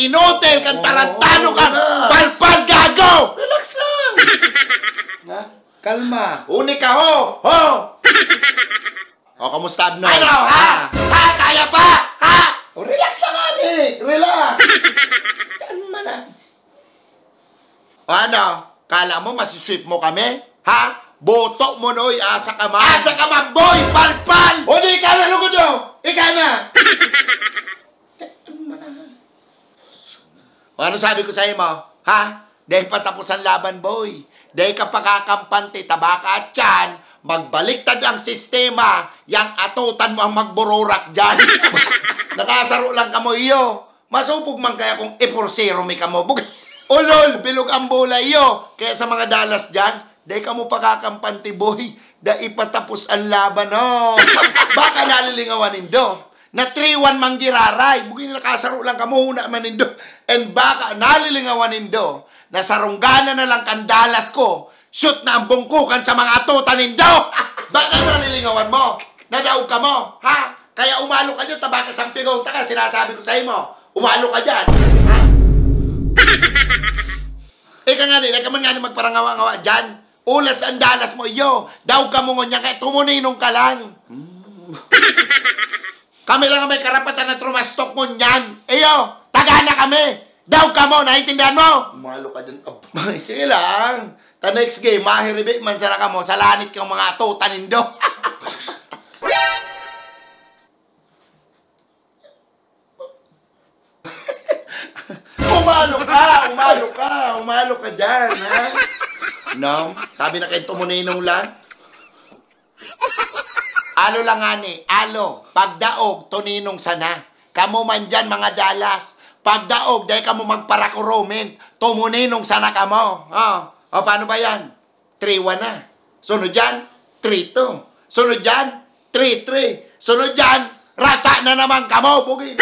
inutil kang tarantado kang palpal gago! Relax lang. Ha? Kalma. Uni ka ho! Ho! O, kamusta Abnoy? Ano, ha? Ha? Kaya pa? Ha? Oh, relax lang, ani. Relax. Kalma na. O ano? Kala mo masisweep mo kami? Ha? Boto mo noy, asa ka man. Asa ka man, boy! Palpal! O, di ka na, lugod o. Ika na. Kalma na. O ano sabi ko sa'yo mo? Ha? Dahil patapos ang laban, boy. Dahil ka pakakampante, tabaka at tiyan, magbaliktad ang sistema, yang atutan mo ang magbururak dyan. Nakasaro lang ka mo iyo. Masupog man kaya kung iporsero may kamo. Ulol, bilog ang bola iyo. Kaya sa mga dalas dyan, dahil ka mo pakakampante, boy, dahil patapos ang laban, oh. Baka nalilingawan nindo. Na 3-1 manggiraray. Bugin nakasaro lang ka mo, huna man nindo. And baka nalilingawan nindo. Nasarunggana na lang kandalas ko. Shoot na ang bungkukan sa mga atutan nindo. Baka nalilingawan mo. Nadaog ka mo. Ha? Kaya umalo ka dyan. Tabaka sa pigong taka. Sinasabi ko sa'yo mo. Umalo ka dyan. Ha? Ika nga nila. Ika man nga magparangawa-ngawa dyan. Ulat sa andalas mo iyo. Daog ka mo ngunyan. Kaya tumuninong ka lang. Kami lang ang may karapatan na trumastok ngunyan. Iyo. Tagana kami. Daog ka mo, naintindihan mo? Umalo ka dyan. Sige lang. Ta next game, mahiribi man sana ka mo, salanit kang mga atutan nindo. Umalo ka dyan, ha? No? Sabi na kayo tumuninong lang. Alo lang ani, alo. Pagdaog, tuninong sana. Kamu man dyan, mga dalas. Pagdaog, dahil ka mo magparakurumin, tumuninong sana ka mo. O, paano ba yan? 3-1 na. Sunod dyan, 3-2. Sunod dyan, 3-3. Sunod dyan, rata na naman ka mo. Bugin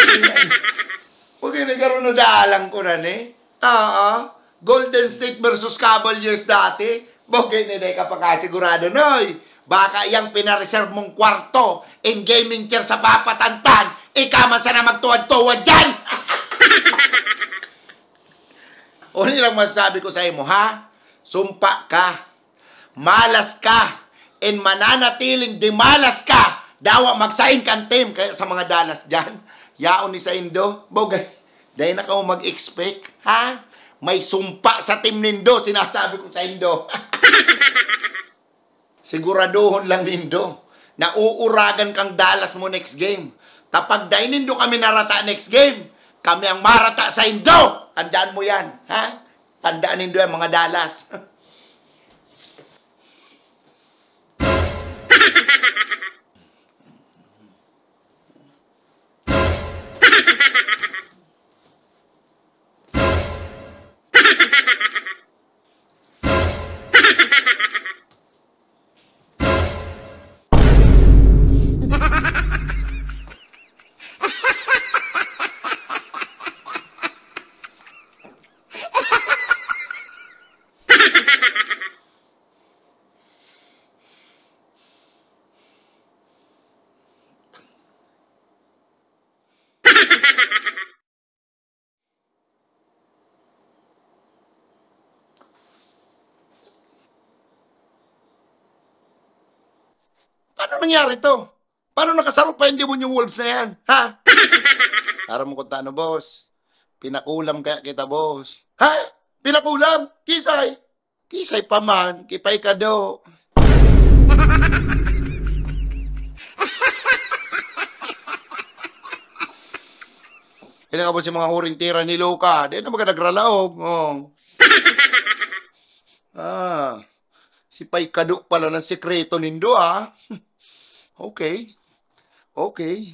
na garo na dalang ko na ni. Golden State versus Cavaliers dati. Bugin na dahil ka pa kasigurado, noy. Baka yung pinareserve mong kwarto in gaming chair sa papatantan, ikaman sana magtuwad-tuwad dyan. O nilang masasabi ko sa imo, ha? Sumpa ka, malas ka, and mananatiling di malas ka, dawa magsaing kan team. Kaya sa mga dalas dyan, yaon ni sa Indo, bogay, dahil na ka mo mag-expect, ha? May sumpa sa team nindo, sinasabi ko sa Indo. Siguraduhon lang nindo, na uuragan kang dalas mo next game. Tapag dahil nindo kami narata next game, kami ang marata sa Indo. Tandaan mo yan, ha? Tandaan nindo yan, mga dalas. Paano nangyari to? Paano nakasaro pa hindi mo yung Wolves na yan? Ha? Para mo kung taano, boss. Pinakulam kaya kita, boss. Ha? Pinakulam? Kisay? Kisay pa man. Kipay ka do. Ilan ka po si mga huring tira ni Luka? Di na magkanagralaog. Oh. Si Pay Kado pala ng sekreto nindo, ah. Okay. Okay.